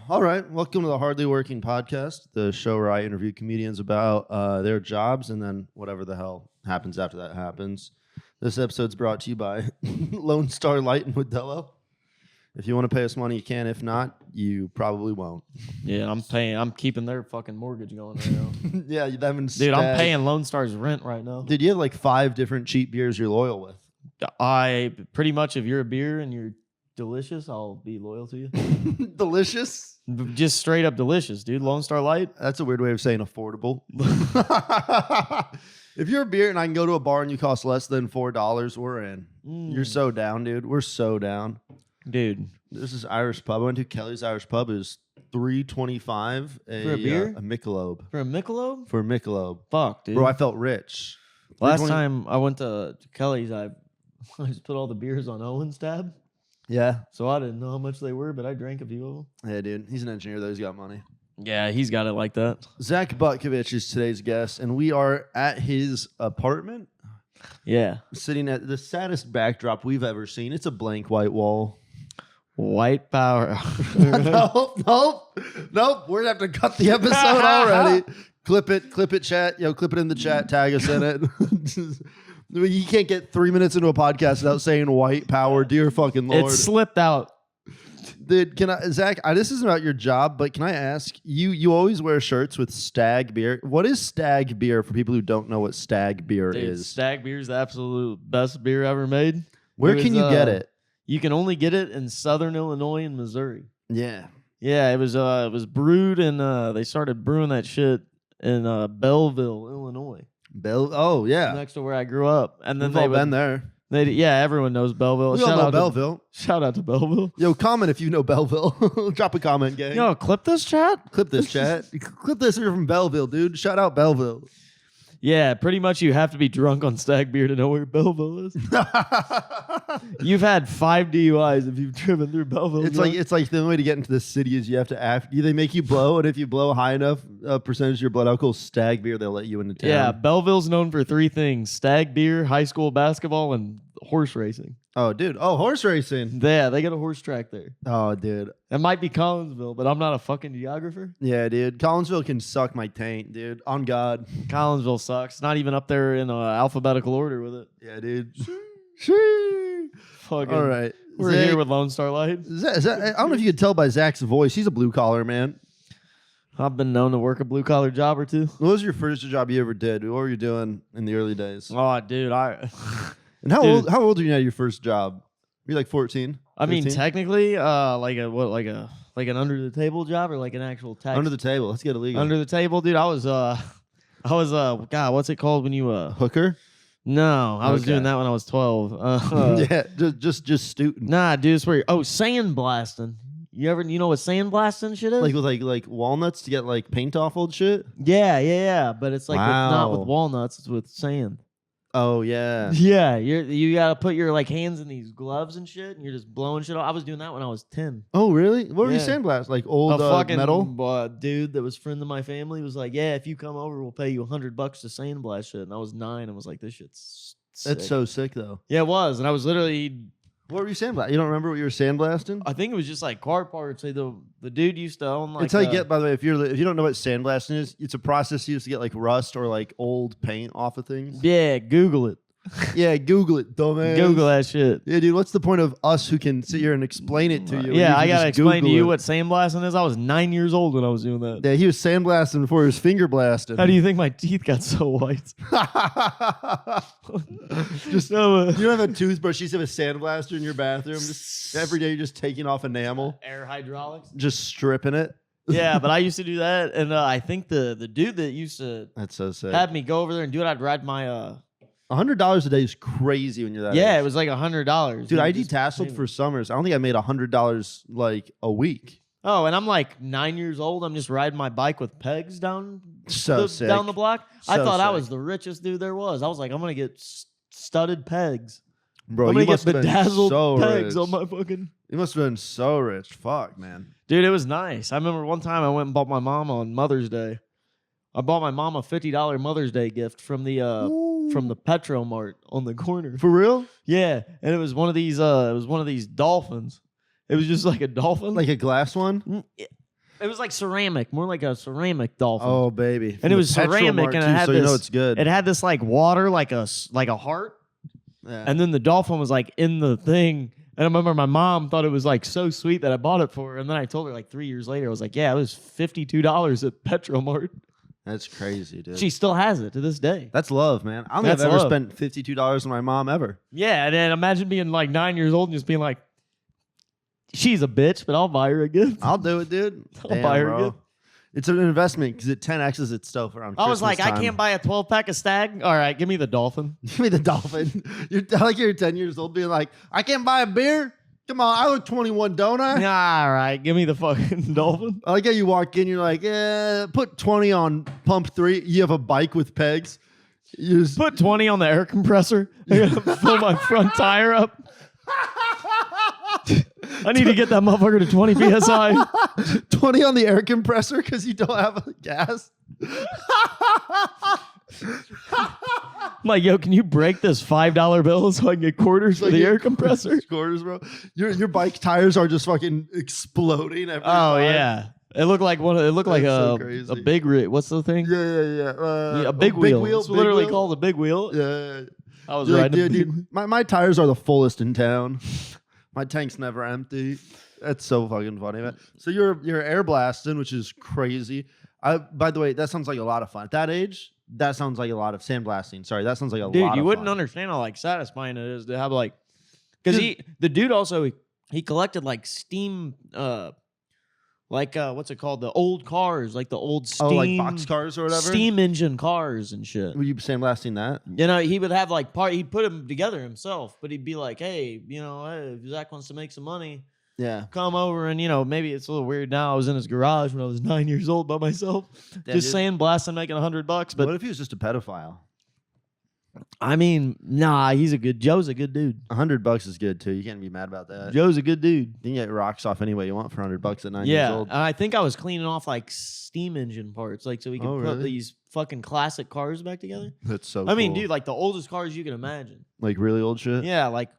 All right. Welcome to the Hardly Working Podcast, the show where I interview comedians about their jobs and then whatever the hell happens after that happens. This episode's brought to you by Lone Star Light in Modelo. If you want to pay us money, you can. If not, you probably won't. Yeah, I'm paying. I'm keeping their fucking mortgage going right now. Yeah, you haven't. Dude, I'm paying Lone Star's rent right now. Dude, you have like 5 different cheap beers you're loyal with. I pretty much, if you're a beer and you're delicious, I'll be loyal to you. Delicious? Just straight up delicious, dude. Lone Star Light. That's a weird way of saying affordable. If you're a beer and I can go to a bar and you cost less than $4, we're in. You're so down, dude. We're so down. Dude. This is Irish Pub. I went to Kelly's Irish Pub. It was $3.25 for a beer? A Michelob. For a Michelob? For a Michelob. Fuck, dude. Bro, I felt rich. Last time I went to Kelly's, I just put all the beers on Owen's tab. Yeah. So I didn't know how much they were, but I drank a few of them. Yeah, dude. He's an engineer, though. He's got money. Yeah, he's got it like that. Zach Butkovich is today's guest, and we are at his apartment. Yeah. Sitting at the saddest backdrop we've ever seen. It's a blank white wall. White power. Nope. We're going to have to cut the episode already. Clip it, chat. Clip it in the chat. Tag us in it. You can't get 3 minutes into a podcast without saying white power. Dear fucking Lord. It slipped out. Dude, Zach, this isn't about your job, but can I ask, you always wear shirts with Stag Beer. What is Stag Beer for people who don't know what Stag Beer is? Stag Beer is the absolute best beer ever made. Where can you get it? You can only get it in Southern Illinois and Missouri. Yeah. Yeah, it was brewed and they started brewing that shit in Belleville, Illinois. Oh, yeah. Next to where I grew up. And then We've all been there. Yeah, everyone knows Belleville. We all know Belleville. Shout out to Belleville. Yo, comment if you know Belleville. Drop a comment, gang. Yo, clip this chat. Clip this chat. Clip this if you're from Belleville, dude. Shout out Belleville. Yeah, pretty much you have to be drunk on Stag Beer to know where Belleville is. You've had 5 DUIs if you've driven through Belleville. It's like the only way to get into the city is you have to act. They make you blow, and if you blow high enough percentage of your blood alcohol, Stag Beer, they'll let you into town. Yeah, Belleville's known for 3 things: Stag Beer, high school basketball, and horse racing. Oh, dude. Oh, horse racing. Yeah, they got a horse track there. Oh, dude. It might be Collinsville, but I'm not a fucking geographer. Yeah, dude. Collinsville can suck my taint, dude. On God. Collinsville sucks. Not even up there in alphabetical order with it. Yeah, dude. Fucking. All right. We're here with Lone Star Light. I don't know if you could tell by Zach's voice. He's a blue collar man. I've been known to work a blue collar job or two. What was your first job you ever did? What were you doing in the early days? Oh, dude, And how old were you at your first job? Were you like 14? I mean, technically, like an under the table job or like an actual tax. Under the table. Let's get illegal. Under the table, dude. I was God, what's it called when you hooker? No, I was doing that when I was 12. Yeah, just student. Nah, dude, it's where sandblasting. You know what sandblasting shit is? Like with like walnuts to get like paint off old shit? Yeah. But it's like not with walnuts, it's with sand. Oh yeah. Yeah, you gotta put your like hands in these gloves and shit, and you're just blowing shit off. I was doing that when I was 10. Oh really? What were you sandblast? Like old fucking metal? Dude that was friend of my family was like, yeah, if you come over, we'll pay you $100 to sandblast shit. And I was 9 and was like, this shit's sick. That's so sick though. Yeah, it was, and I was literally. What were you sandblasting? You don't remember what you were sandblasting? I think it was just like car parts. Like the dude used to own like. It's how you get. By the way, if you don't know what sandblasting is, it's a process used to get like rust or like old paint off of things. Yeah, Google it. Yeah, Google it, dumbass. Google that shit. Yeah, dude, what's the point of us who can sit here and explain it to you? Yeah, I gotta explain to you what sandblasting is. I was 9 years old when I was doing that. Yeah, he was sandblasting before he was finger blasting. How do you think my teeth got so white? Just you don't have a toothbrush. You just have a sandblaster in your bathroom. Just every day, you're just taking off enamel, air hydraulics, just stripping it. Yeah, but I used to do that, and I think the dude that used to that's so sick. Have me go over there and do it. I'd ride my $100 a day is crazy when you're that age. It was like $100. Dude, I detasseled for summers. I don't think I made $100 like a week. Oh, and I'm like 9 years old. I'm just riding my bike with pegs down the block. I thought I was the richest dude there was. I was like, I'm gonna get studded pegs. Bro, I'm gonna get bedazzled pegs on my fucking. You must have been so rich. Fuck, man. Dude, it was nice. I remember one time I went and bought my mom on Mother's Day. I bought my mom a $50 Mother's Day gift from the Petro Mart on the corner. For real? Yeah, and it was one of these dolphins. It was just like a dolphin, like a glass one. It was like ceramic, more like a ceramic dolphin. Oh baby! And it was ceramic, and it had so this. You know it's good. It had this like water, like a heart, and then the dolphin was like in the thing. And I remember my mom thought it was like so sweet that I bought it for her. And then I told her like 3 years later, I was like, yeah, it was $52 at Petromart. That's crazy, dude. She still has it to this day. That's love, man. I don't think I've ever spent $52 on my mom ever. Yeah, and then imagine being like 9 years old and just being like, she's a bitch, but I'll buy her a gift. I'll do it, dude. I'll buy her a gift. It's an investment because it 10x's itself around Christmas I was like, time. I can't buy a 12-pack of Stag. All right, give me the dolphin. Give me the dolphin. You're 10 years old being like, I can't buy a beer? Come on, I look 21, don't I? All right, give me the fucking dolphin. I like how you walk in, you're like, put 20 on pump 3. You have a bike with pegs. You just put 20 on the air compressor. I gotta fill my front tire up. I need to get that motherfucker to 20 PSI. 20 on the air compressor because you don't have gas. I'm like, yo, can you break this $5 bill so I can get quarters for the air compressor? Quarters, bro. Your bike tires are just fucking exploding every Oh time. Yeah. It looked like a big rig. What's the thing? Yeah. A big wheel. It's literally called a big wheel. Yeah. I was riding. Dude, my tires are the fullest in town. My tank's never empty. That's so fucking funny, man. So you're air blasting, which is crazy. By the way, that sounds like a lot of fun. At that age, that sounds like a lot of sandblasting. Sorry, that sounds like a lot of fun. Dude, you wouldn't understand how like satisfying it is to have like, because the dude also he collected like steam, what's it called? The old cars, like the old steam, like box cars or whatever, steam engine cars and shit. Were you sandblasting that? You know, he would have like he'd put them together himself, but he'd be like, hey, if Zach wants to make some money. Yeah. Come over and, maybe it's a little weird now. I was in his garage when I was 9 years old by myself. Just sandblasting, making $100. But what if he was just a pedophile? I mean, nah, Joe's a good dude. $100 is good too. You can't be mad about that. Joe's a good dude. You can get rocks off any way you want for $100 at 9 years old. Yeah, I think I was cleaning off like steam engine parts, like so we could put these fucking classic cars back together. That's so cool. I mean, dude, like the oldest cars you can imagine. Like really old shit? Yeah, like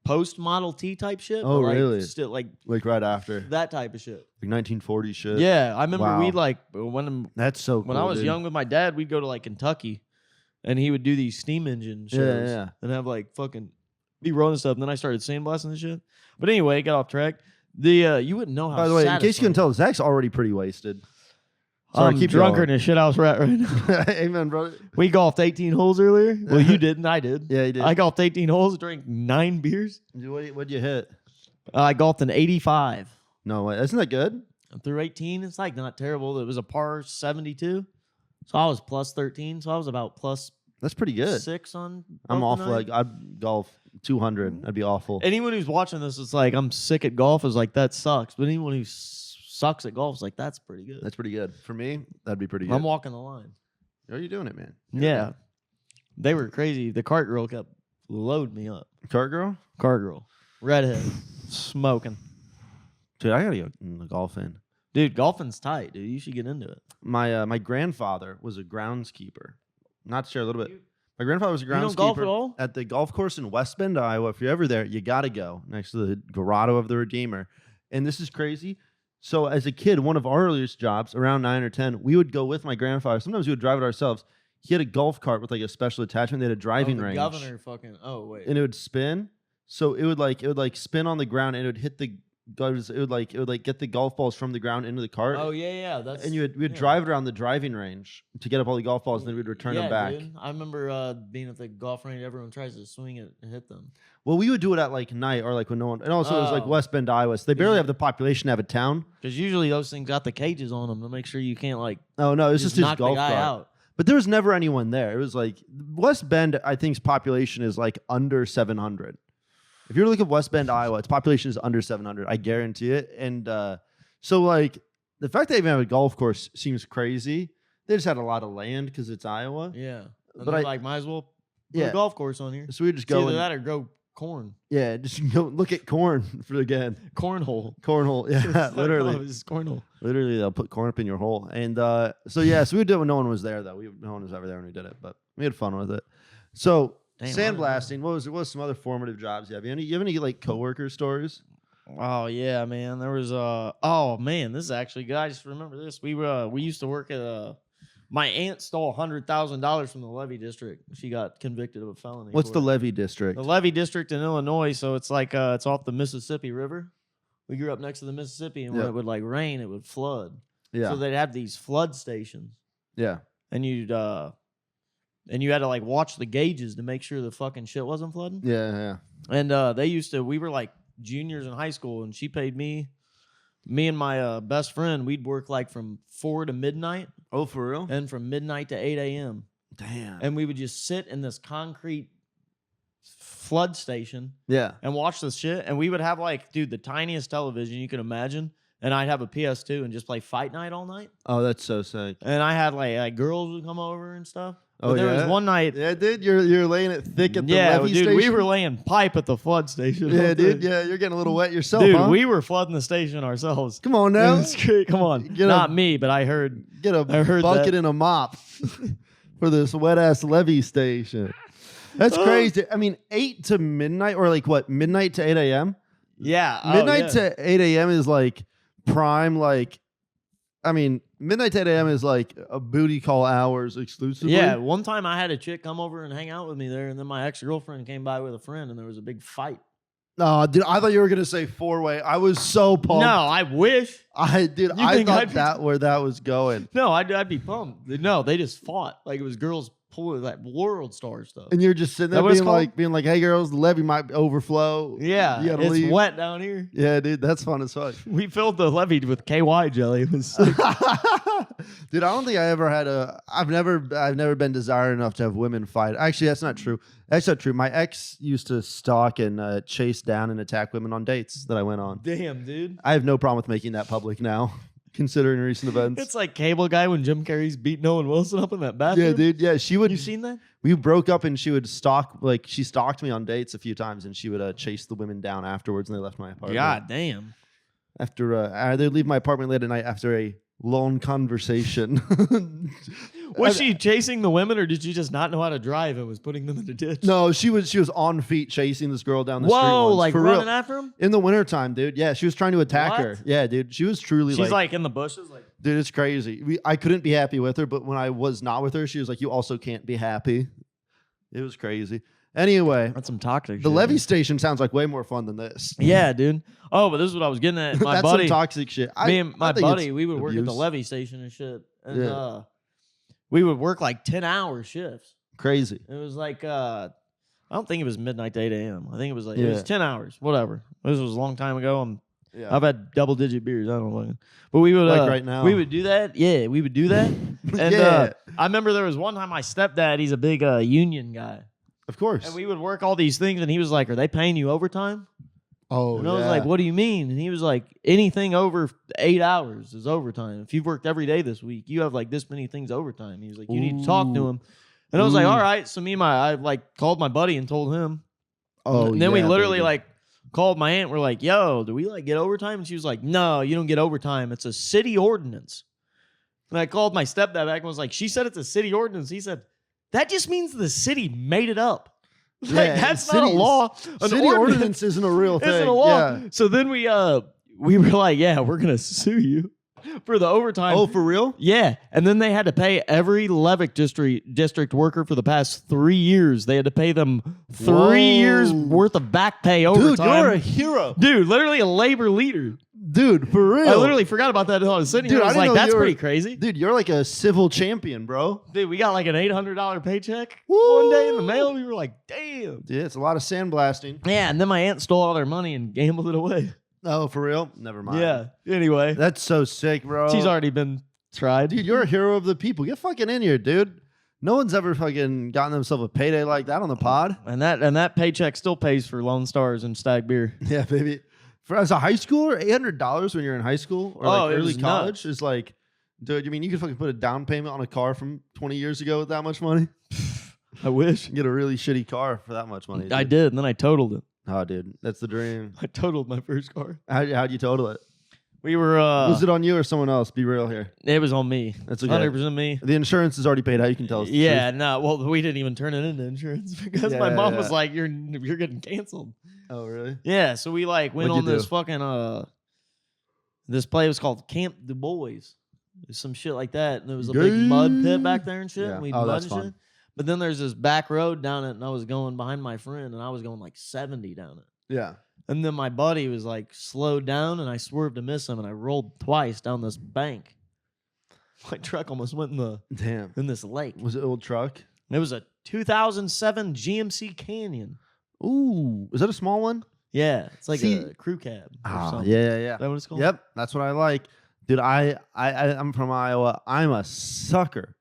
post Model T type shit. Oh, like really? Still like right after that type of shit. Like 1940 shit. Yeah, I remember we'd like that's so cool. When I was young with my dad, we'd go to like Kentucky, and he would do these steam engine shows. Yeah. And have like fucking be rolling stuff. And then I started sandblasting and shit. But anyway, got off track. You wouldn't know how. By the way, in case you couldn't tell, Zach's already pretty wasted. Sorry, I'm drunker than the shit I was right now. Amen, brother. We golfed 18 holes earlier. Well, you didn't. I did. Yeah, you did. I golfed 18 holes, drank 9 beers. What'd you hit? I golfed an 85. No way. Isn't that good? Through 18, it's like not terrible. It was a par 72. So I was plus 13. So I was about plus. That's pretty good. 6 on. I'm awful. Like I'd golf 200. That'd be awful. Anyone who's watching this, it's like I'm sick at golf. Is like that sucks. But anyone who sucks at golf is like that's pretty good. That's pretty good for me. That'd be pretty good. I'm walking the line. Are you doing it, man? Yeah, they were crazy. The cart girl kept loading me up. Cart girl, redhead, smoking. Dude, I gotta go in the golfing. Dude, golfing's tight, dude. You should get into it. My grandfather was a groundskeeper. Not to share a little bit. My grandfather was a groundskeeper. You don't golf at all? At the golf course in West Bend, Iowa. If you're ever there, you gotta go next to the Grotto of the Redeemer. And this is crazy. So as a kid, one of our earliest jobs, around 9 or 10, we would go with my grandfather. Sometimes we would drive it ourselves. He had a golf cart with like a special attachment. They had a driving range. Governor fucking. Oh wait. And it would spin. So it would spin on the ground and it would hit the. It would get the golf balls from the ground into the cart. Oh yeah. That's. And we'd drive it around the driving range to get up all the golf balls, and then we'd return them back. Dude. I remember being at the golf range. Everyone tries to swing it and hit them. Well, we would do it at like night or like when no one. And also it was like West Bend, Iowa. So they barely have the population to have a town. Because usually those things got the cages on them to make sure you can't like. Oh no, it's just his knock golf the guy cart. out. But there was never anyone there. It was like West Bend. I think's population is like under 700. If you look at West Bend, Iowa, its population is under 700. I guarantee it. And so, like, the fact they even have a golf course seems crazy. They just had a lot of land because it's Iowa. Yeah. And But might as well put a golf course on here. So we just It's go either that or grow corn. Yeah, just go look at corn again. Cornhole. Yeah, literally. It's cornhole. Literally, they'll put corn up in your hole. And so we did it when no one was there, though. No one was ever there when we did it, but we had fun with it. So. Sandblasting. What was some other formative jobs you have? You have any like coworker stories? Oh yeah, man. There was oh man, this is actually good. I just remember this. We used to work at my aunt stole $100,000 from the levee district. She got convicted of a felony. What's for the it. levee district? The levee district in Illinois, so it's like it's off the Mississippi River. We grew up next to the Mississippi, and when it would like rain, it would flood. Yeah. So they'd have these flood stations. Yeah. And you had to like watch the gauges to make sure the fucking shit wasn't flooding. Yeah. And we were like juniors in high school, and she paid me and my best friend, we'd work like from 4 to midnight. Oh, for real? And from midnight to 8 a.m. Damn. And we would just sit in this concrete flood station. Yeah. And watch this shit. And we would have like, dude, the tiniest television you can imagine. And I'd have a PS2 and just play Fight Night all night. Oh, that's so sick. And I had like girls would come over and stuff. Oh, but there was one night. Yeah, dude, you're laying it thick at the levee dude, station? we were laying pipe at the flood station. Yeah, dude, yeah, you're getting a little wet yourself, dude, huh? we were flooding the station ourselves. Come on now. It's great. Come on. Not me, but I heard. Get a bucket and a mop for this wet-ass levee station. That's crazy. I mean, 8 to midnight, or like what, midnight to 8 a.m.? Yeah. Midnight to 8 a.m. is like prime, like, I mean, midnight to 8 a.m. is like a booty call hours exclusively. Yeah, one time I had a chick come over and hang out with me there, and then my ex-girlfriend came by with a friend, and there was a big fight. Oh, dude, I thought you were going to say 4-way. I was so pumped. No, I wish. I thought where that was going. No, I'd be pumped. No, they just fought. Like it was girls pulling like world star stuff. And you're just sitting there being like, hey, girls, the levee might overflow. Yeah, you gotta it's leave. wet down here. Yeah, dude, that's fun as fuck. We filled the levee with KY jelly. It was sick. Dude, I don't think I ever had I've never been desired enough to have women fight. Actually, that's not true. That's not true. My ex used to stalk and chase down and attack women on dates that I went on. Damn, dude. I have no problem with making that public now, considering recent events. It's like Cable Guy when Jim Carrey's beating Owen Wilson up in that bathroom. Yeah, dude. Yeah, she would. You seen that? We broke up and she would she stalked me on dates a few times, and she would chase the women down afterwards, and they left my apartment. God damn. After they'd leave my apartment late at night after a long conversation. Was she chasing the women, or did she just not know how to drive and was putting them in the ditch? No, she was on feet chasing this girl down the street. Whoa, once, like for running real. after him? In the wintertime, dude. Yeah, she was trying to attack What? her. Yeah, dude. She was truly She's like in the bushes, like. Dude, it's crazy. I couldn't be happy with her, but when I was not with her, she was like, you also can't be happy. It was crazy. Anyway, That's some toxic the shit. levee station sounds like way more fun than this. Yeah, dude. Oh, but this is what I was getting at. My That's buddy, some toxic shit. me and my I think buddy, it's we would work at the abuse. levee station and shit. And Yeah. we would work like 10-hour shifts. Crazy. It was like I don't think it was midnight to 8 a.m. I think it was like it Yeah. was 10 hours, whatever. This was a long time ago. Yeah. I've had double-digit beers. I don't know, but we would Like right now. We would do that. Yeah, we would do that. And Yeah. I remember there was one time my stepdad. He's a big union guy, Of course. and we would work all these things. And he was like, "Are they paying you overtime?" Oh, And I was like, "What do you mean?" And he was like, "Anything over 8 hours is overtime. If you've worked every day this week, you have like this many things overtime." He was like, "You need to talk to him." And I was like, Ooh. "All right." So I like called my buddy and told him. Oh, And then we yeah, literally baby. like called my aunt. We're like, "Yo, do we like get overtime?" And she was like, "No, you don't get overtime. It's a city ordinance." And I called my stepdad back and was like, "She said it's a city ordinance." He said, "That just means the city made it up. Like, Yeah, that's not a law. An City ordinance isn't a real thing. isn't a law." Yeah. So then we were like, "Yeah, we're gonna sue you for the overtime." Oh, for real? Yeah, and then they had to pay every Levick district worker for the past 3 years. They had to pay them 3 years worth of back pay overtime. Dude, you're a hero. Dude, literally a labor leader. Dude, for real. I literally forgot about that until I was sitting here. Dude, I was I didn't like, know that's you were- pretty crazy. Dude, you're like a civil champion, bro. Dude, we got like an $800 paycheck Woo! one day in the mail. We were like, damn. Dude, it's a lot of sandblasting. Yeah, and then my aunt stole all their money and gambled it away. Oh, for real? Never mind. Yeah. Anyway, That's so sick, bro. she's already been tried. Dude, you're a hero of the people. Get fucking in here, dude. No one's ever fucking gotten themselves a payday like that on the pod. And that paycheck still pays for Lone Stars and Stag Beer. Yeah, baby. For as a high schooler, $800 when you're in high school or Oh, like it early was college nuts. is like, dude, you mean you could fucking put a down payment on a car from 20 years ago with that much money? I wish. You get a really shitty car for that much money. I dude. did, and then I totaled it. Oh, dude, that's the dream. I totaled my first car. How'd you total it? We were Was it on you or someone else? Be real here. it was on me. That's okay. 100% me. The insurance is already paid out. You can tell us. the Yeah, no. Well, we didn't even turn it into insurance because Yeah, my mom yeah. was like, "You're getting canceled." Oh, really? Yeah, so we like went What'd on you this do? fucking this play was called Camp Du Bois. Some shit like that. And there was a big mud pit back there and shit. Yeah. And we'd Oh, mud that's and fun. shit. But then there's this back road down it, and I was going behind my friend, and I was going like 70 down it. Yeah. And then my buddy was like slowed down, and I swerved to miss him, and I rolled twice down this bank. My truck almost went Damn. in this lake. Was it an old truck? It was a 2007 GMC Canyon. Ooh. Is that a small one? Yeah, it's like See- a crew cab. Or Ah, something. yeah. Is that what it's called? Yep. That's what I like. Dude, I'm from Iowa. I'm a sucker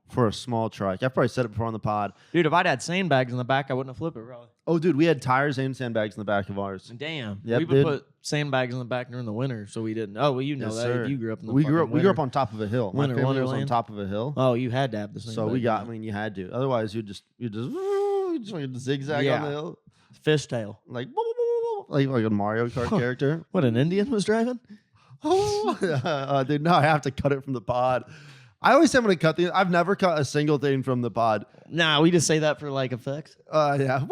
for a small truck. I've probably said it before on the pod. Dude, if I'd had sandbags in the back, I wouldn't have flipped it, probably. Oh, dude, we had tires and sandbags in the back of ours. Damn. Yep, we would dude. put sandbags in the back during the winter, so we didn't. Oh, well, you know Yes, that. sir. If you grew up in the We grew winter. up on top of a hill. My Winter family was on wonderland. top of a hill. Oh, you had to have the sandbag. So we got. I mean, you had to. Otherwise, you just want to zigzag Yeah. on the hill, Fishtail. like like a Mario Kart character. What, an Indian was driving? Dude, no, I have to cut it from the pod. I always say I'm going to cut I've never cut a single thing from the pod. Nah, we just say that for like effect. Yeah.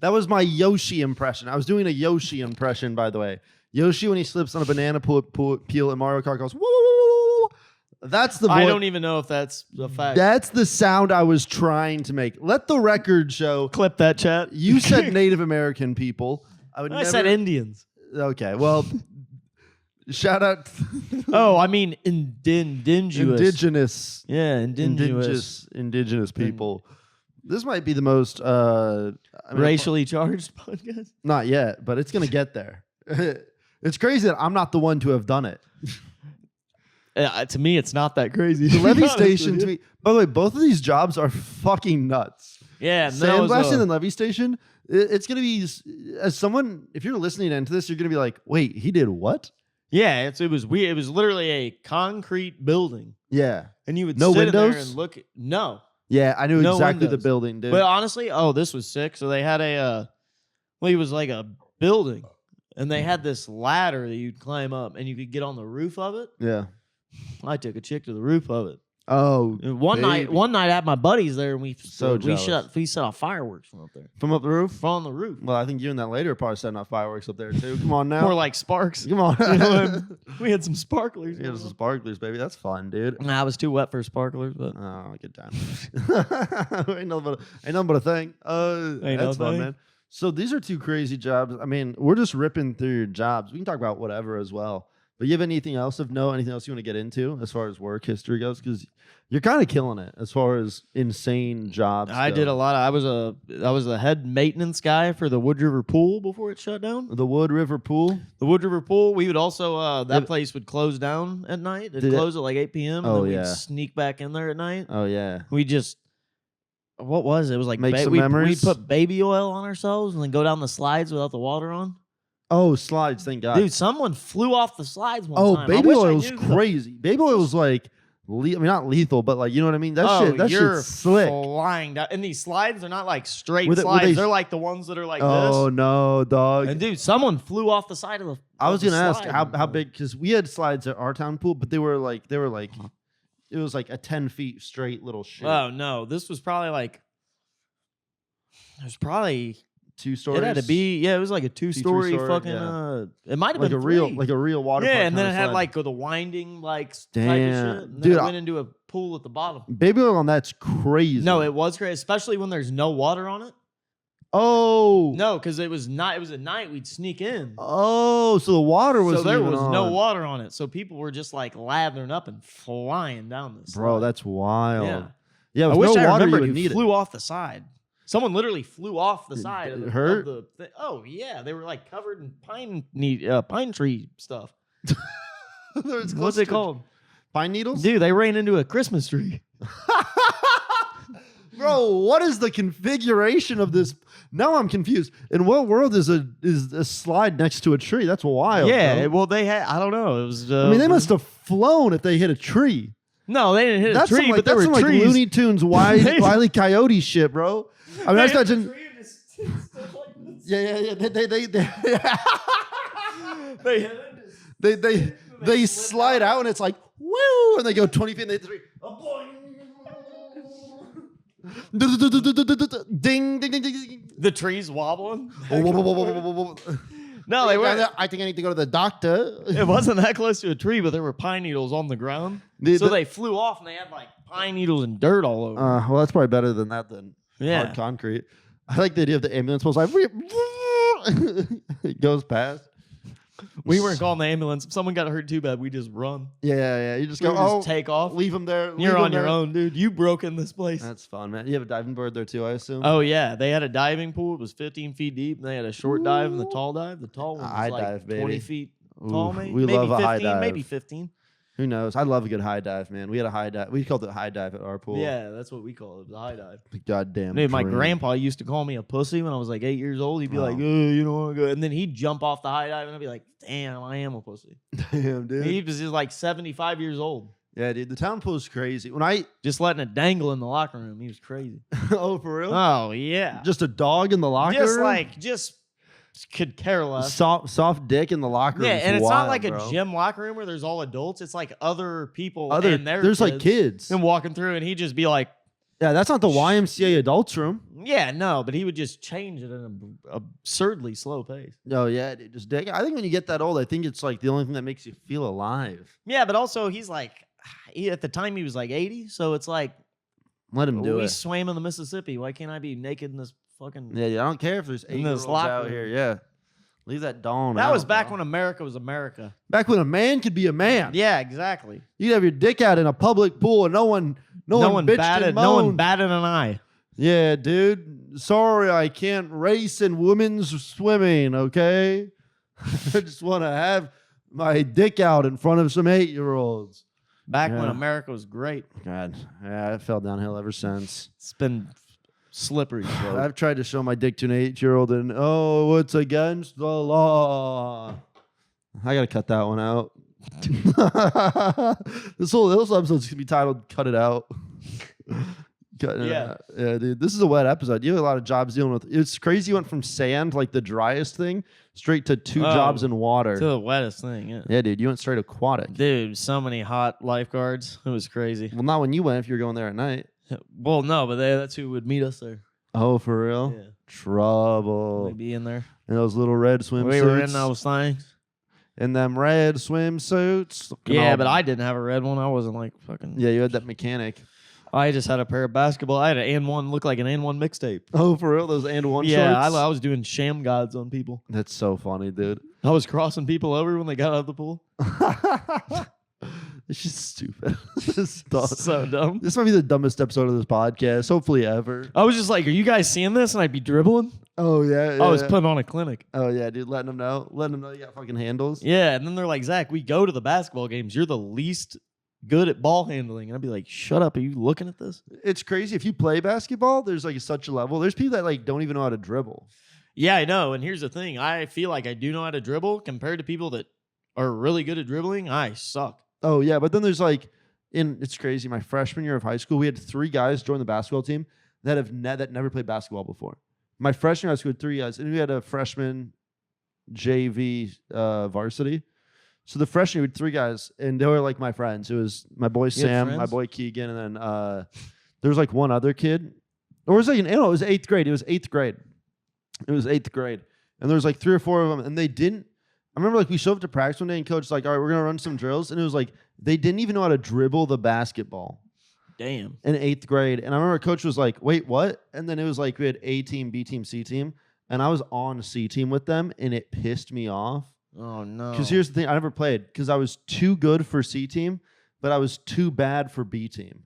That was my Yoshi impression. I was doing a Yoshi impression, by the way. Yoshi, when he slips on a banana peel in Mario Kart, goes, whoa, whoa, whoa. That's the voice. I don't even know if that's a fact. That's the sound I was trying to make. Let the record show. Clip that, chat. You said Native American people. I said Indians. Okay, well, shout out. Oh, I mean indigenous. Indigenous. Yeah, indigenous. Indigenous people. This might be the most Racially charged podcast. Not yet, but it's gonna get there. It's crazy that I'm not the one to have done it. To me, it's not that crazy. The levee station to me. By the way, both of these jobs are fucking nuts. Yeah, Sandblasting and levee station. It's gonna be, as someone, if you're listening into this, you're gonna be like, wait, he did what? Yeah, it was weird. It was literally a concrete building, Yeah. and you would No sit in there windows? and look. No, Yeah, I knew No exactly the windows. building, dude. but honestly, this was sick. So they had it was like a building, and they had this ladder that you'd climb up, and you could get on the roof of it. Yeah. I took a chick to the roof of it. Oh, And one night I had my buddies there, and we jealous. set off fireworks from up there, from up the roof? from on the roof, Well, I think you and that lady are probably setting off fireworks up there too. Come on now. more like sparks. Come on. You know, we had some sparklers. Yeah, some sparklers, baby. That's fun, dude. Nah, I was too wet for sparklers, but Oh, good time. ain't nothing but a thing. Ain't That's no fun, thing. man. So these are two crazy jobs. I mean, we're just ripping through your jobs. We can talk about whatever as well. But you have anything else of note? Anything else you want to get into as far as work history goes? Because you're kind of killing it as far as insane jobs. I go. did a lot. I was a head maintenance guy for the Wood River Pool before it shut down. The Wood River Pool. The Wood River Pool. We would also that place would close down at night. It'd Did it- close at like 8 p.m. Oh, and then yeah. we'd sneak back in there at night. Oh yeah. We just what was it? It was like Make some we'd memories? put baby oil on ourselves and then go down the slides without the water on. Oh, slides. Thank God. Dude, someone flew off the slides one Oh, time. baby I wish I oil's knew crazy. Baby oil's like, I mean, not lethal, but like, you know what I mean? That you're shit's slick. flying down. And these slides are not like straight Were they- slides. They're like the ones that are like Oh this. no, dog! And dude, someone flew off the side of the. I was of the gonna ask slide. how big, because we had slides at our town pool, but they were like it was like a 10 feet straight little shit. Oh no, this was probably like. There's probably 2 stories. it had to be it was like a 2-story three-story, fucking yeah. It might have like been a three. real water. yeah, park and then it kinda had slide. like the winding like type Damn. of shit. And then Dude, it went into a pool at the bottom. baby oil on that's crazy. No, it was crazy, especially when there's no water on it. Oh No, because it was not. It was at night. We'd sneak in. Oh, so the water was So there even was no on. water on it. So people were just like lathering up and flying down this. Bro, slide. that's wild. Yeah. Yeah, I with wish no I water, you remembered would who need flew off the side. Someone literally flew off the Did side of it the, hurt? of the thi- Oh yeah, they were like covered in pine tree stuff. There's What's close it to- called? Pine needles? Dude, they ran into a Christmas tree. Bro, what is the configuration of this? Now I'm confused. In what world is a slide next to a tree? That's wild. Yeah, bro. well they had. I don't know. It was. I mean, they must have flown if they hit a tree. No, they didn't hit That's a tree, some, like, but there that's were some, like trees. Looney Tunes Wile E. Coyote shit, bro. I mean, I just imagine. Yeah. They hit it. They slide out and it's like woo, and they go 20 feet and they hit the tree. Ding, ding, ding, ding, ding. The trees wobbling. No, they were. I think I need to go to the doctor. It wasn't that close to a tree, but there were pine needles on the ground. So they flew off and they had like pine needles and dirt all over. Well, that's probably better than that than hard concrete. I like the idea of the ambulance was like it goes past. We weren't calling the ambulance. If someone got hurt too bad, we just run. Yeah. You just just take off. Leave them there. You're on your own, dude. You broke in this place. That's fun, man. You have a diving board there too, I assume. Oh yeah, they had a diving pool. It was 15 feet deep. And they had a short dive and the tall dive. The tall one was like dive, 20 feet tall, maybe. We love a 15, high dive. Maybe 15. Who knows? I love a good high dive, man. We had a high dive. We called it high dive at our pool. Yeah, that's what we call it, the high dive. Goddamn. Dude, my grandpa used to call me a pussy when I was like 8 years old. He'd be like, you don't want to go. And then he'd jump off the high dive and I'd be like, damn, I am a pussy. Damn, dude. He was just like 75 years old. Yeah, dude. The town pool is crazy. When I just letting it dangle in the locker room, he was crazy. Oh, for real? Oh, yeah. Just a dog in the locker room? Just could care less. Soft dick in the locker room. Yeah, and it's wild, not like bro. a gym locker room where there's all adults. It's like other people and there's like kids. And walking through, and he'd just be like, yeah, that's not the YMCA adults room. Yeah, no, but he would just change it at an absurdly slow pace. Oh, yeah, dude, just dick. I think when you get that old, I think it's like the only thing that makes you feel alive. Yeah, but also he's like, at the time he was like 80, so it's like, let him do it. We swam in the Mississippi. Why can't I be naked in this fucking... Yeah, I don't care if there's 8-year-olds out here. Yeah. Leave that dawn That out, was back bro. when America was America. Back when a man could be a man. Yeah, exactly. You'd have your dick out in a public pool and no one bitched and moaned. No one batted an eye. Yeah, dude. Sorry, I can't race in women's swimming, okay? I just want to have my dick out in front of some 8-year-olds. Back when America was great. God. Yeah, it fell downhill ever since. It's been slippery slope. I've tried to show my dick to an 8-year-old and, it's against the law. I got to cut that one out. This episode's going to be titled Cut It Out. Yeah, dude. This is a wet episode. You have a lot of jobs dealing with. It's crazy. You went from sand, like the driest thing, straight to 2 jobs in water. To the wettest thing, yeah. Yeah, dude. You went straight aquatic. Dude, so many hot lifeguards. It was crazy. Well, not when you went, if you were going there at night. Well, no, but that's who would meet us there. Oh, for real? Yeah. Trouble. We'd be in there. And those little red swimsuits. We were in those things. In them red swimsuits. Yeah, but I didn't have a red one. I wasn't like fucking... Yeah, you had that mechanic. I just had a pair of basketball. I had an and one, look like an and one mixtape. Oh, for real? Those and one yeah, shorts? I was doing sham gods on people. That's so funny, dude. I was crossing people over when they got out of the pool. It's just stupid. So dumb. This might be the dumbest episode of this podcast, hopefully ever. I was just like, are you guys seeing this? And I'd be dribbling. Oh, yeah. I was putting on a clinic. Oh, yeah, dude. Letting them know you got fucking handles. Yeah, and then they're like, Zach, we go to the basketball games. You're the least good at ball handling. And I'd be like, shut up. Are you looking at this? It's crazy. If you play basketball, there's like such a level. There's people that like don't even know how to dribble. Yeah, I know. And here's the thing. I feel like I do know how to dribble compared to people that are really good at dribbling. I suck. Oh, yeah. But then there's like, it's crazy. My freshman year of high school, we had 3 guys join the basketball team that never played basketball before. My freshman year of high school had 3 guys, and we had a freshman JV varsity. So the freshman year, we had 3 guys, and they were like my friends. It was my boy Sam, my boy Keegan, and then there was like one other kid. Or was it it was 8th grade. It was 8th grade. And there was like 3 or 4 of them, and they didn't. I remember like we showed up to practice one day, and coach was like, all right, we're going to run some drills. And it was like they didn't even know how to dribble the basketball. Damn. In 8th grade. And I remember coach was like, wait, what? And then it was like we had A team, B team, C team. And I was on C team with them, and it pissed me off. Oh, no. Because here's the thing. I never played because I was too good for C team, but I was too bad for B team.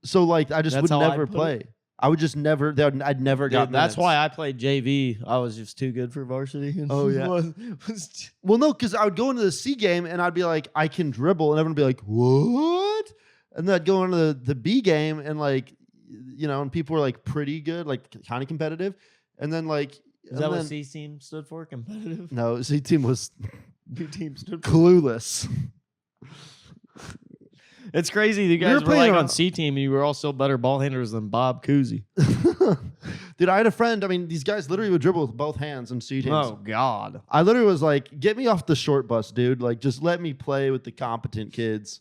So, like, I just would never play. I would just never, I'd never got That's why I played JV. I was just too good for varsity. Oh, yeah. Well, no, because I would go into the C game, and I'd be like, I can dribble. And everyone would be like, what? And then I'd go into the B game, and like, you know, and people were like pretty good, like kind of competitive. And then like, is that what C team stood for? Competitive? No, C team was B team stood for clueless. It's crazy. You guys were like on C team, and you were all still better ball handlers than Bob Cousy. Dude, I had a friend. I mean, these guys literally would dribble with both hands in C teams. Oh God! I literally was like, "Get me off the short bus, dude! Like, just let me play with the competent kids."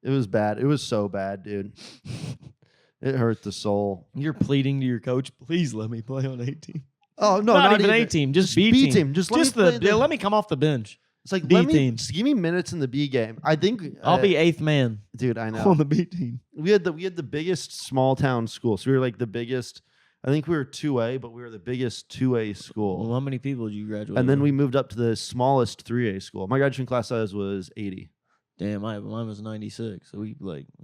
It was bad. It was so bad, dude. It hurt the soul. You're pleading to your coach, please let me play on A team. Oh no, not even A team, just B team. Just let me come off the bench. It's like B team. Just give me minutes in the B game. I think I'll be 8th man, dude. I know on the B team. We had the biggest small town school. So we were like the biggest. I think we were 2A, but we were the biggest 2A school. Well, how many people did you graduate? And then with? we moved up to the smallest 3A school. My graduating class size was 80. Damn, mine was 96. So we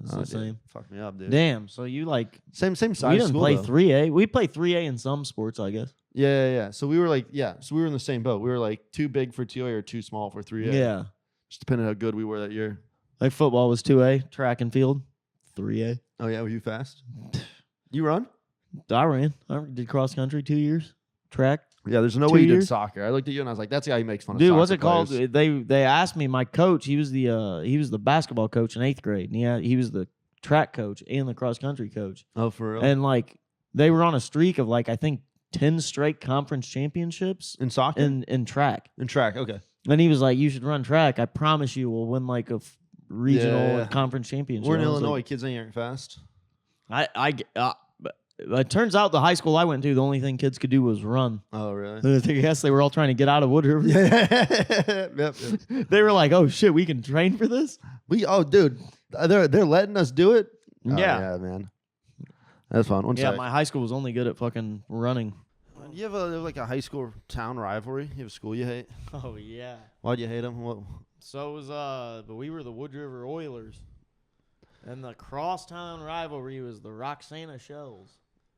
it's the same. Fuck me up, dude. Damn, so you like same size. We didn't school, play though. 3A. We play 3A in some sports, I guess. Yeah. So we were like, so we were in the same boat. We were like too big for 2A or too small for 3A. Yeah. Just depending on how good we were that year. Like football was 2A, track and field 3A. Oh yeah, were you fast? You run? I ran. I did cross country 2 years. Track. Yeah, there's no 2 way you did years. soccer. I looked at you and I was like, that's the guy who makes fun of Dude, soccer what's it called? players. They asked me. My coach, he was the basketball coach in 8th grade, and he was the track coach and the cross country coach. Oh, for real? And like they were on a streak of like I think 10 straight conference championships In soccer? in track. In track, okay. And he was like, "You should run track. I promise you, we'll win like a regional Yeah. and conference championship." We're in I was Illinois. like, Kids ain't fast. But it turns out the high school I went to, the only thing kids could do was run. Oh, really? I guess they were all trying to get out of Wood River. Yep. They were like, "Oh shit, we can train for this." Dude, they're letting us do it. Oh, Yeah. yeah, man. That's fun. One Yeah, sec. my high school was only good at fucking running. Do you have a high school town rivalry? You have a school you hate? Oh yeah. Why'd you hate them? What? So it was but we were the Wood River Oilers, and the crosstown rivalry was the Roxana Shells.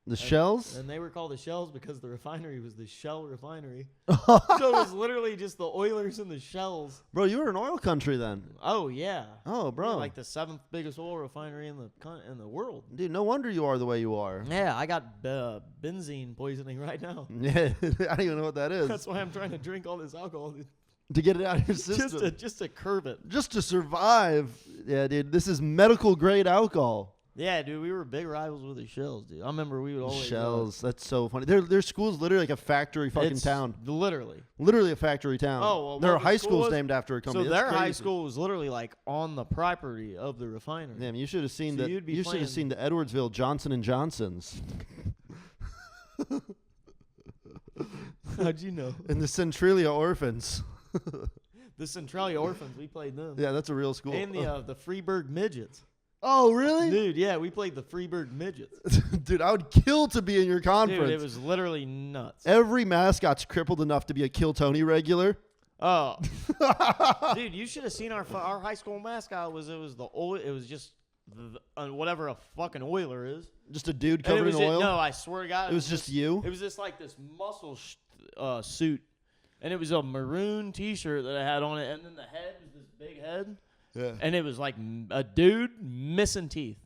The Shells? And they were called the Shells because the refinery was the Shell Refinery. So it was literally just the Oilers and the Shells. Bro, you were in oil country then. Oh yeah. Oh, bro. We were like the 7th biggest oil refinery in the world. Dude, no wonder you are the way you are. Yeah, I got benzene poisoning right now. Yeah, I don't even know what that is. That's why I'm trying to drink all this alcohol To get it out of your system. just to curb it. Just to survive. Yeah, dude, this is medical grade alcohol. Yeah, dude, we were big rivals with the Shells, dude. I remember we would always Shells, that's so funny. Their school's literally like a factory fucking It's town. Literally A factory town. Oh, well, their what the high school school's was? named after a company. So That's their high crazy. school was literally like on the property of the refinery. Damn, you should have seen So that. you'd be You should have seen playing- the Edwardsville Johnson and Johnsons How'd you know? and the Centralia Orphans. The Centralia Orphans, we played them. Yeah, that's a real school. And the Freeburg Midgets. Oh, really? Dude, yeah, we played the Freeburg Midgets. Dude, I would kill to be in your conference. Dude, it was literally nuts. Every mascot's crippled enough to be a Kill Tony regular. Oh, dude, you should have seen our high school mascot. It was just whatever a fucking Oiler is. Just a dude And it covered was in oil. No, I swear to God, it was just you. It was just like this muscle suit, and it was a maroon T-shirt that I had on it, and then the head was this big head, Yeah. and it was like a dude missing teeth.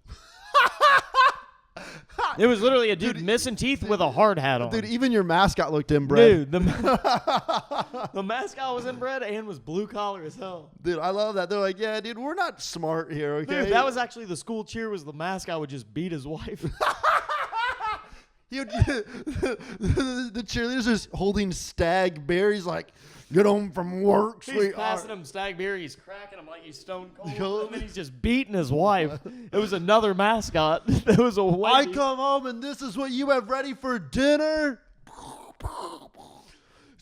It was literally a dude missing teeth with a hard hat on. Dude, even your mascot looked inbred. Dude, the mascot was inbred and was blue collar as hell. Dude, I love that. They're like, yeah, dude, we're not smart here, okay? Dude, that was actually the school cheer. Was the mascot would just beat his wife. The cheerleaders are just holding Stag Beer. He's like, get home from work, He's sweetheart. passing him Stag Beer. He's cracking him like he's stone cold. And then he's just beating his wife. It was another mascot. It was a I white. come home and this is what you have ready for dinner.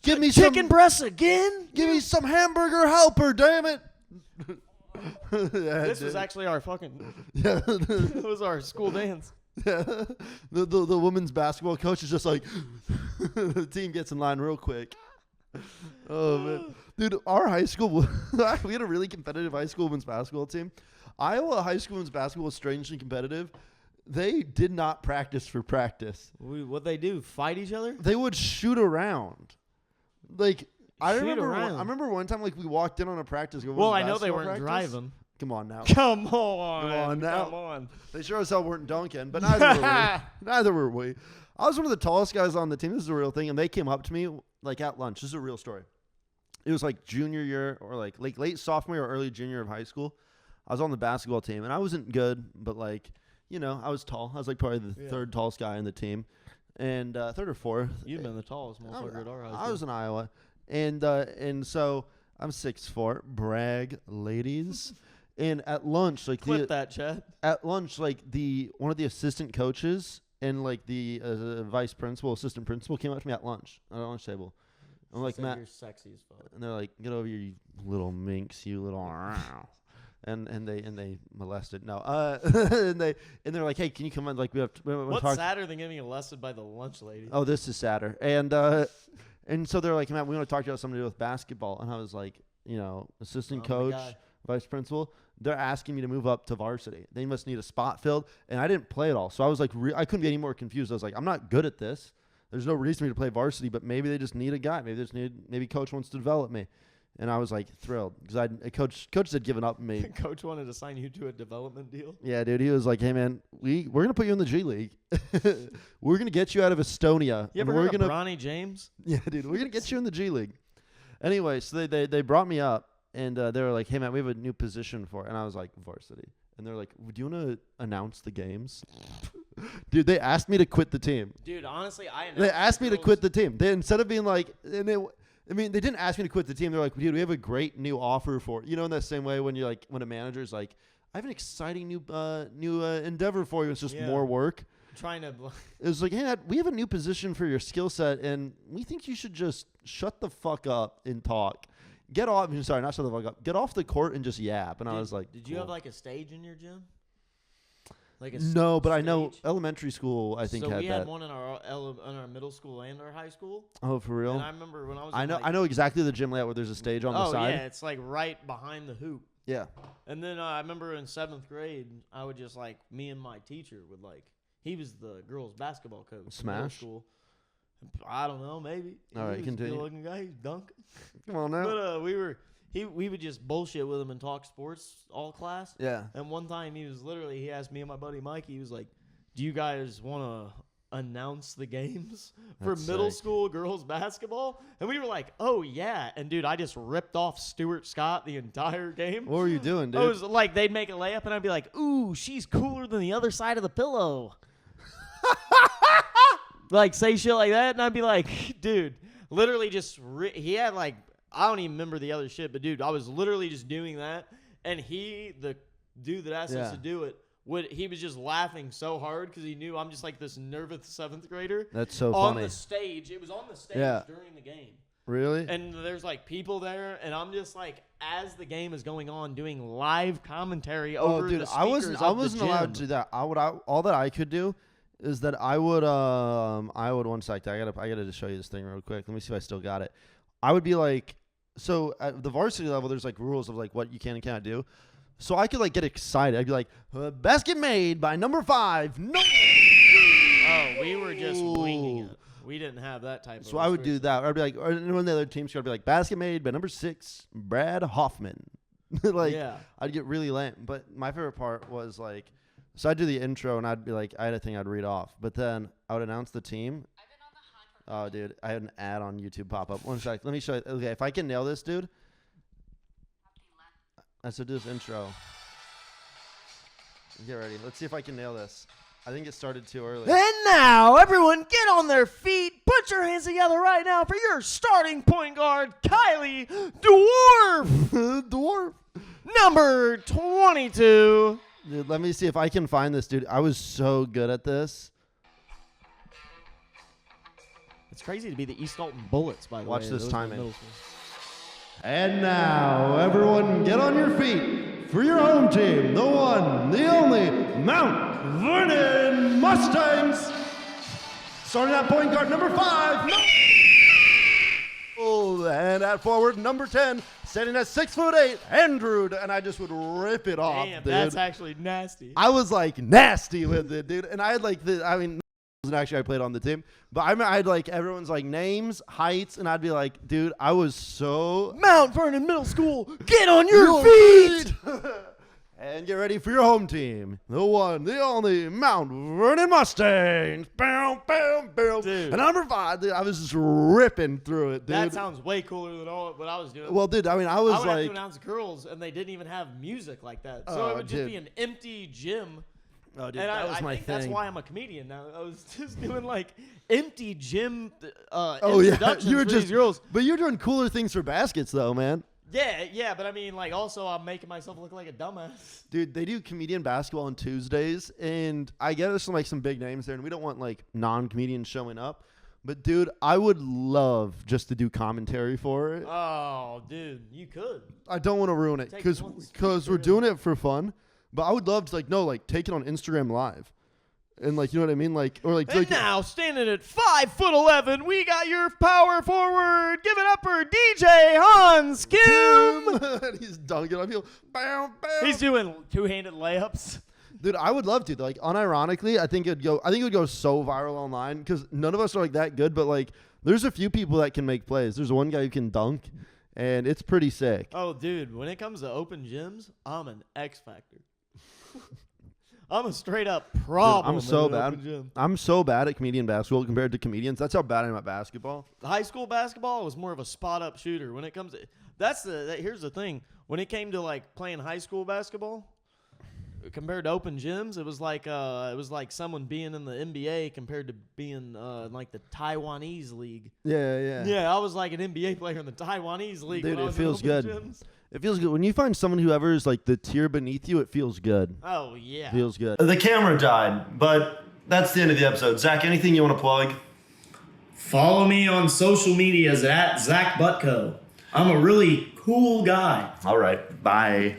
Give me Chicken breasts again? Give me some hamburger helper, damn it. This was actually our fucking. Yeah. It was our school dance. Yeah. The women's basketball coach is just like, the team gets in line real quick. Oh, man. Dude, our high school, we had a really competitive high school women's basketball team. Iowa high school women's basketball was strangely competitive. They did not practice for practice. What they do? Fight each other? They would shoot around. Like, I Shoot remember around. one time, like, we walked in on a practice. Well, I know they weren't driving. Come on now. Come on. Come on now. Come on. They sure as hell weren't dunking, but neither were we. Neither were we. I was one of the tallest guys on the team. This is a real thing. And they came up to me, like, at lunch. This is a real story. It was, like, junior year or, like late sophomore or early junior of high school. I was on the basketball team, and I wasn't good, but, like, you know, I was tall. I was, like, probably the third tallest guy on the team. And third or fourth. You've been the tallest motherfucker at our high school. I was in Iowa. And so I'm 6'4", brag, ladies. And at lunch, like Clip that, Chad. at lunch, like one of the assistant coaches and like the assistant principal came up to me at lunch at our lunch table. I'm like, Matt, you're sexy as fuck. and they're like, get over here, you little minx, you little. And they molested. No, and they're like, hey, can you come on? Like we have. What's sadder than getting molested by the lunch lady? Oh, this is sadder. And so they're like, Matt, we want to talk to you about something to do with basketball. And I was like, assistant coach, vice principal. They're asking me to move up to varsity. They must need a spot filled, and I didn't play at all. So I was like, I couldn't be any more confused. I was like, I'm not good at this. There's no reason for me to play varsity, but maybe they just need a guy. Maybe coach wants to develop me. And I was like thrilled because coach had given up on me. Coach wanted to sign you to a development deal. Yeah, dude. He was like, "Hey, man, we're gonna put you in the G League. We're gonna get you out of Estonia. You ever heard of Bronny James? Yeah, dude. We're gonna get you in the G League." Anyway, so they brought me up and they were like, "Hey, man, we have a new position for," and I was like, "Varsity." And they're like, "Do you want to announce the games?" Dude, they asked me to quit the team. Dude, honestly, they asked me to quit the team. They instead of being like, they didn't ask me to quit the team. They're like, dude, we have a great new offer for you. In that same way when you're like, when a manager's like, I have an exciting new endeavor for you. It's just more work. It was like, hey, we have a new position for your skill set, and we think you should just shut the fuck up and talk. Get off. Sorry, not shut the fuck up. Get off the court and just yap. And I was like, did you have like a stage in your gym? No, but I know elementary school. I think so had we that. had one in our middle school and our high school. Oh, for real? And I remember when I was. I know exactly the gym layout where there's a stage on the side. Oh yeah, it's like right behind the hoop. Yeah. And then I remember in 7th grade, I would just like me and my teacher would like. He was the girls' basketball coach. Smash. School. I don't know, maybe. All right, continue. Good-looking guy, he's dunking. Come on now. But we would just bullshit with him and talk sports all class. Yeah. And one time he asked me and my buddy Mike, he was like, do you guys want to announce the games for middle school girls basketball? And we were like, oh yeah. And dude, I just ripped off Stuart Scott the entire game. What were you doing, dude? I was like, they'd make a layup and I'd be like, ooh, she's cooler than the other side of the pillow. Like say shit like that. And I'd be like, dude, literally just, he had like, I don't even remember the other shit, but dude, I was literally just doing that, and the dude that asked us to do it, he was just laughing so hard because he knew I'm just like this nervous 7th grader. That's so funny. On the stage, it was on the stage during the game. Really? And there's like people there, and I'm just like, as the game is going on, doing live commentary over the speakers I wasn't allowed to do that. All that I could do is that I would one sec. I gotta just show you this thing real quick. Let me see if I still got it. I would be like. So at the varsity level, there's like rules of like what you can and can't do. So I could like get excited. I'd be like, basket made by number 5. No. Oh, we were just winging it. We didn't have that type of. So I would do that. I'd be like, or one of the other teams would be like, basket made by number 6, Brad Hoffman. I'd get really lame. But my favorite part was like, so I'd do the intro and I'd be like, I had a thing I'd read off. But then I would announce the team. Oh, dude, I had an ad on YouTube pop up. One sec. Let me show you. Okay, if I can nail this, dude. I should do this intro. Get ready. Let's see if I can nail this. I think it started too early. And now, everyone get on their feet. Put your hands together right now for your starting point guard, Kylie Dwarf. Dwarf. Number 22. Dude, let me see if I can find this, dude. I was so good at this. It's crazy to be the East Dalton Bullets, by the way. Watch this timing. And now, everyone get on your feet for your home team, the one, the only, Mount Vernon Mustangs. Starting at point guard, number 5. No. Oh, and at forward, number 10. Standing at 6'8", Andrew. And I just would rip it off, Damn, dude. that's actually nasty. I was like nasty with it, dude. And I had like actually I played on the team, but I had like everyone's like names, heights, and I'd be like, dude, I was so Mount Vernon Middle School, get on your feet. And get ready for your home team, the one, the only Mount Vernon Mustangs. Boom, boom, boom. Dude. And number 5, dude, I was just ripping through it, dude. That sounds way cooler than what I was doing. Well, dude, I would I would like have to announce girls, and they didn't even have music like that, so it would just be an empty gym. Oh, dude, and that was I my think thing. that's why I'm a comedian now. I was just doing like empty gym oh yeah, introductions you were for just these girls. But you're doing cooler things for baskets, though, man. Yeah, but I mean, like, also I'm making myself look like a dumbass. Dude, they do comedian basketball on Tuesdays, and I get there's some big names there, and we don't want like non-comedians showing up. But dude, I would love just to do commentary for it. Oh, dude, you could. I don't want to ruin it because we're doing it for fun. But I would love to take it on Instagram Live, and you know what I mean, And now standing at 5'11", we got your power forward. Give it up for DJ Hans Kim. He's dunking on people. Bam, bam. He's doing two-handed layups. Dude, I would love to. Unironically, I think it would go so viral online because none of us are that good. But there's a few people that can make plays. There's one guy who can dunk, and it's pretty sick. Oh, dude, when it comes to open gyms, I'm an X factor. I'm a straight up problem. Dude, I'm so in an bad. open gym. I'm so bad at comedian basketball compared to comedians. That's how bad I am at basketball. High school basketball was more of a spot up shooter. When it comes to here's the thing. When it came to playing high school basketball, compared to open gyms, it was like someone being in the NBA compared to being the Taiwanese league. Yeah. I was like an NBA player in the Taiwanese league. Dude, when I it was feels in open good. gyms. It feels good when you find someone who ever is the tier beneath you. It feels good. Oh yeah, Feels good. The camera died, but that's the end of the episode. Zach, anything you want to plug? Follow me on social medias at Zach Butko. I'm a really cool guy. All right. Bye.